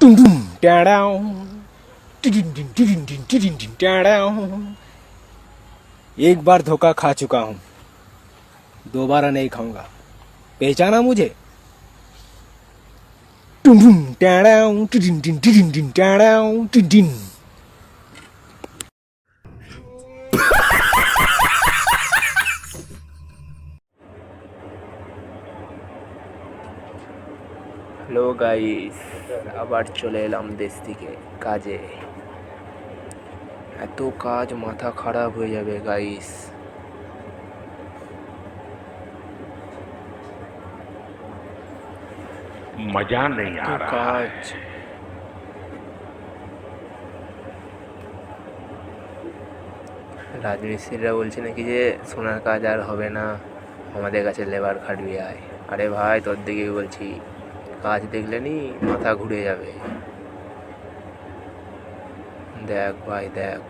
टुम टुम Tadao टिडिन टिडिन टिडिन टिडिन टिडिन टिडिन Tadao. एक बार धोखा खा चुका हूँ, दोबारा नहीं खाऊंगा। पहचाना मुझे? टुम टुम टाडाओ टिडिन टिडिन टिडिन टिडिन टाडाओ टिडिन। হ্যালো গাইস, আবার চলে এলাম দেশ থেকে কাজে। এত কাজ মাথা খারাপ হয়ে যাবে গাইস। मजा नहीं आ এত रहा है। কাজ। রাজমিস্ত্রিরা বলছে নাকি যে সোনার কাজ আর হবে না, আমাদের কাছে লেবার খাটবি আয়। আরে ভাই, তোর দিকে বলছি, কাজ দেখলে নি মাথা ঘুরে যাবে। দেখ ভাই দেখ।